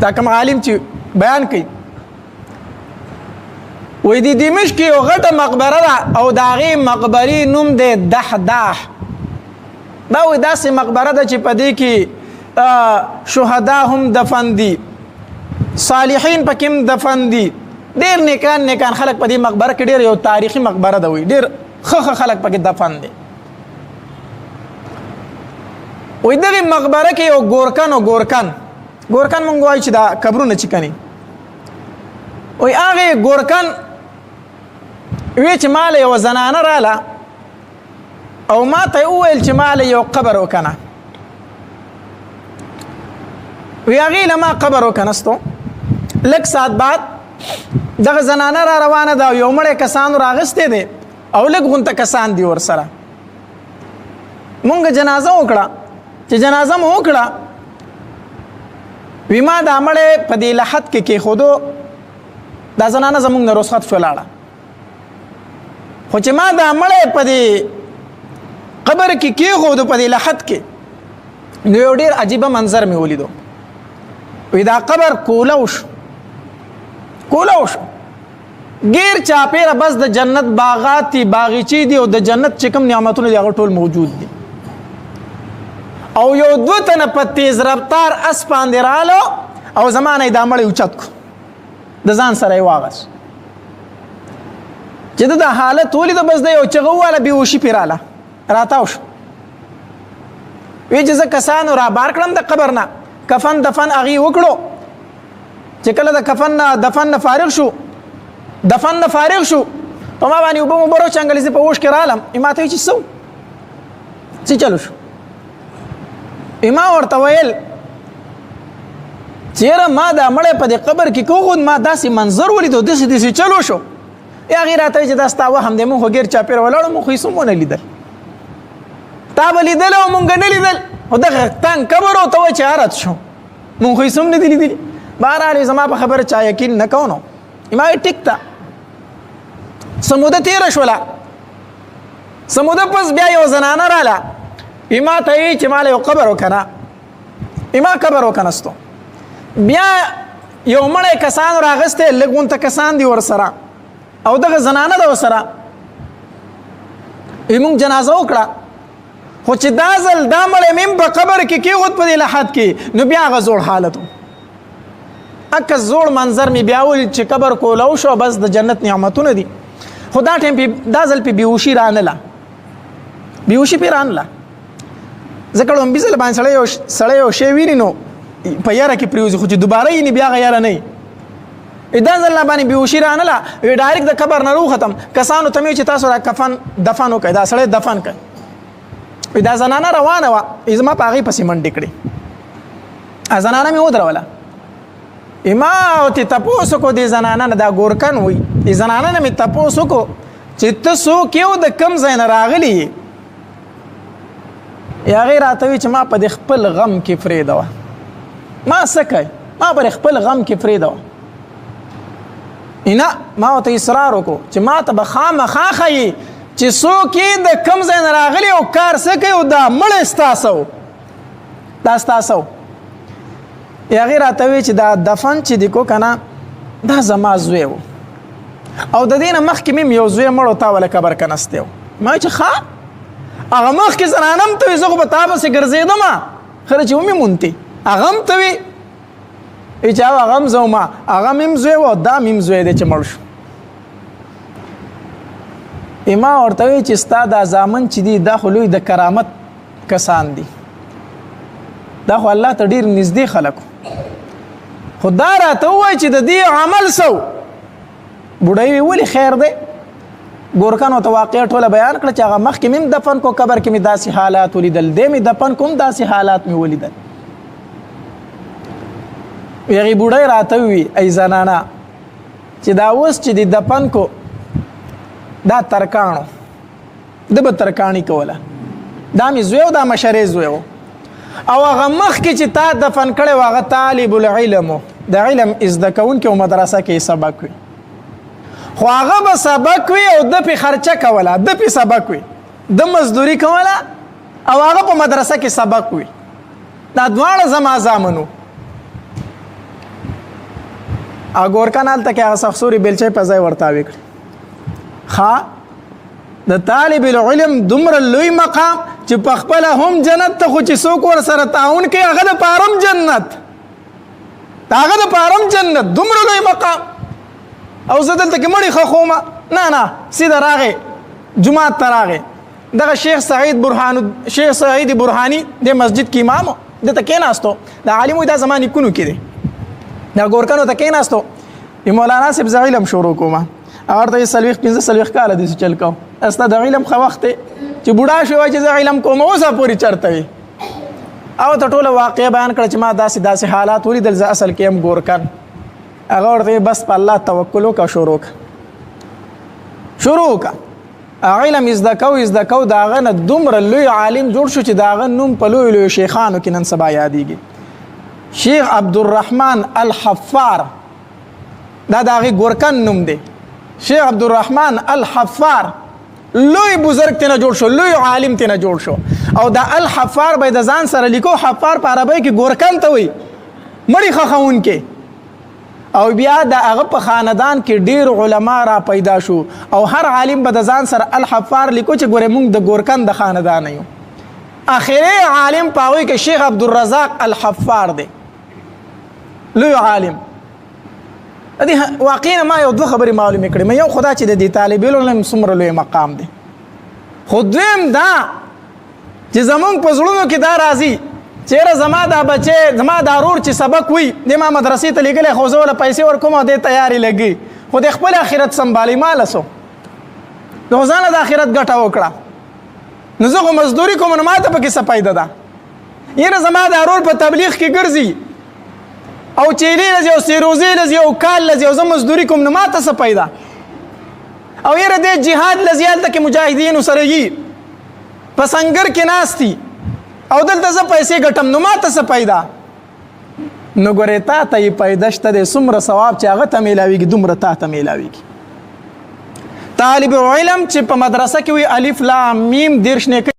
دا کوم عالم چې بیان کوي وایي د دمشق کې یو غټه مقبره ده او د هغې مقبرې نوم دی دحداح. دا وایي داسې مقبره ده چې په دې کې شهدا هم دفن دي، صالحین پکې هم دفن دي، ډېر نیکان خلک په دې مقبره کې، ډېر یو تاریخي مقبره ده وایي، ډېر ښه خلک پکې دفن دي. وایي دغې مقبره کې یو ګورکن مونږ وایو چې دا قبرونه چې کني، وایي هغې ګورکن وی چې ماله یوه زنانه راله او ما ته یې وویل چې ماله یو قبر وکنه. وی هغې له ما قبر وکنستو. لږ ساعت بعد دغه زنانه را روانه ده او یو مړی کسانو راغستی دی او لږ غونته کسان دي ورسره. مونږ جنازه وکړه. چې جنازه مو وکړه وی ما دا مړی په دې لحد کې کېښودو. دا زنانه زمونږ نه رخصت شوه لاړه. خو چې ما دا مړی په دې قبر کې کېښودو په دې لحد کې نو یو ډېر عجیبه منظر مې ولیدو. وی دا قبر کولاو شو غیر چاپیره بس د جنت باغات دي، باغچې دي او د جنت چې کوم نعمتونه دي هغه ټول موجود دي. او یو دوه تنه په تیز رفتار اس باندې رالو او زمانه یې دا مړی اوچت کو، د ځان سره یې واغست. چې د حالت ولیده بس د یو چغه وواله بېهوشي پرې راله راتاو شو. وی چې زه کسانو را بار کړم د قبر نه، کفن دفن هغې وکړو. چې کله د کفن نه دفن نه فارغ شو په ما باندې اوبه مبر وچنګلې، زه په اوښ کې رالم. ما ته وایي چې څه چلو شو؟ ما ورته ویل چې یاره ما دا مړی په دې قبر کې کېښود، ما داسې منظر ولیدو، داسې چلو شو. هغې راته وایي چې دا ستا وهم دی، مونږ خو ګیر چاپېره ولاړو، مونږ خو هېڅ هم ونه لیدل. تا به لیدل او مونږ نه لیدل، خو دغه تنګ قبر او ته وایي چې عرض شو، مونږ خو هېڅ هم نه دي لیدلي. بهرحال زما په خبره چا یقین نه کو نو. ما وایي ټیک ده. سموده تېره شوله. سموده پس بیا یو زنانه راله. ما ته وایي چې ماله یو قبر وکنه. ما قبر وکنستو. بیا یو مړی کسان راغستی، لږ غونته کسان دي ورسره او دغه زنانه ده ورسره. مونږ جنازه وکړه. خو چې دا ځل دا مړی مې په قبر کې کېښود په دې لحد کې، نو بیا هغه زوړ حالت و. اکه زوړ منظر مې بیا ولید چې قبر کولاو شو، بس د جنت نعمتونه دي. خو دا ټایم دا ځل پې بېهوشي رانله، بېهوشي پې رانله. ځکه لومبي ځل باندې سړی یو شی ویني نو په یاره کې پرېوځي، خو چې دوباره یې بیا هغه یاره نه وي. دا ځل نه باندې بېهوشي رانله. وی ډایرکټ د قبر نه روختم. کسانو ته مې چې تاسو را کفن دفن وکړئ، دا سړی دفن کړئ. وی دا زنانه روانه وه، زما په هغې پسې منډې کړې. زنانه مې ودروله. ما ورته تپوس وکړو دې زنانه نه، دا ګورکن وایي، دې زنانه نه مې تپوس وکړو چې ته څوک یې او د کوم ځای نه راغلي یې. هغې راته وایي چې ما په دې خپل غم کې فرېږدوه. ما څه کوې؟ ما پر خپل غم کې فرېږدوه. نه، ما ورته اصرار وکړو چې ما ته به خامخا ښایي چې څوک یې د کوم ځای نه راغلي او کار څه کوي او دا مړی ستاسو، دا ستاسو. هغې راته وایي چې دا دفن چې دی کو که نه، دا زما زوی و او د دې نه مخکې مې یو زوی مړ و، تا وله قبر کې نستی و. ما وایي چې ښه هغه مخکې زنانه هم ته وایي، زه خو په تا پسې ګرځېدم، خله چې ومې مونتې هغه هم ته وایي. وایي چې هغه هم زه وم، هغه مې هم زوی و او دا مې هم زوی دی چې مړ شو. ما ورته وایي چې ستا دا زامن چې دي دا خو لوی د کرامت کسان دي، دا خو الله ته ډېر نږدې خلک و. خو دا راته ووایي چې د دې عمل څه و. بوډۍ وی ولې خیر دی؟ ګورکن ورته واقعه ټوله بیان کړه چې هغه مخکې مې هم دفن کو، قبر کې مې داسې حالات ولیدل، دې مې دفن کو هم داسې حالات مې ولیدل. هغې بوډۍ راته ووي ای زنانه چې دا اوس چې دې دفن کو دا ترکاڼو، ده به ترکاڼي کوله. دا مې زوی و، دا مشرې زوی و. او هغه مخکې چې تا دفن کړی و هغه طالب العلم و، د علم زده کوونکی و، مدرسه کې سبق وي. خو هغه به سبق وي او ده پې خرچه کوله، ده پې سبق وي، ده مزدوري کوله او هغه په مدرسه کې سبق وي. دا دواړه زما زامن و. او ګورکان هلته کې هغه سخسوري بیلچې په ځای ورته تاوې کړې. ښه د طالب العلم دومره لوی مقام چې په خپله هم جنت ته خو چې څوک ورسره تعاون کوي هغه دپاره هم جنت، د هغه دپاره هم جنت، دومره لوی مقام. او زه دلته کې مړی ښخومه، نه سیده راغې جومات ته راغې. دغه شیخ سعید برهاني د مسجد کې امام و، دلته کېناستو، د عالم وایي دا زما نیکونو کې دی، دا ګورکنو ته کېناستو، مولانا صاحب زه علم شروع کومه. هغه ورته 45 کاله داسې چل کو، ستا د علم ښه وخت دی چې بوډا شوی وای چې زه علم کوم، اوسه پورې چرته وي. او ته ټوله واقعه بیان کړه چې ما داسې حالات ولیدل، زه اصل کې یم ګورکن. هغه ورته بس په الله توکل وکړه، شروع وکړه علم زده کو. د هغه نه دومره لوی عالم جوړ شو چې د هغه نوم په لویو شیخانو کې نن سبا یادېږي. شیخ عبدالرحمن الحفار، دا د هغې ګورکن نوم دی. شیخ عبدالرحمن الحفار لوی بزرگ تینا جوړ شو، لوی عالم تینا جوړ شو. او دا الحفار به د ځان سره لیکو، حفار په عربی کې ګورکن ته وایي، مړی ښخوونکی. او بیا د هغه په خاندان کې ډیر علما را پیدا شو، او هر عالم به د ځان سره الحفار لیکو چې ګورې موږ د ګورکن د خاندان یو. اخري عالم په هغوی کې شیخ عبدالرزاق الحفار دی، لوی عالم. واقعا ما یو دوه خبرې معلومې کړې. یو خدا چې د دې طالب علم څومره لوی مقام دی، خو دویم دا چې زمونږ په زړونو کې دا راځي چیرې زما دا بچی، زما دا ورور چې سبق وي، د ما مدرسې ته لېږلی، خو زه وله پیسې ورکوم او دې تیارې لګي، خو د خپل آخرت سنبالي ماله سو، د خو ځانله د آخرت ګټه وکړه. نو زه خو مزدوري کوم، نو ما ته پکې څه پیدا ده؟ یاره زما دا ورور په تبلیغ کې ګرځي او چیلې لځي او سیروزې لځي او کال لځي، او زه مزدوري کوم، نو ما ته څه پیدا؟ او یاره دې جهاد لځي، هلته کې مجاهدینو سره یي، په سنګر کې ناستي، او دلته زه پیسې ګټم، نو ما ته څه پیدا؟ نو ګورې تا ته یې پیدا شته دی، څومره ثواب چې هغه ته میلاویږي دومره تا ته میلاویږي. طالب علم چې په مدرسه کې وي الف لام میم 10 نیکۍ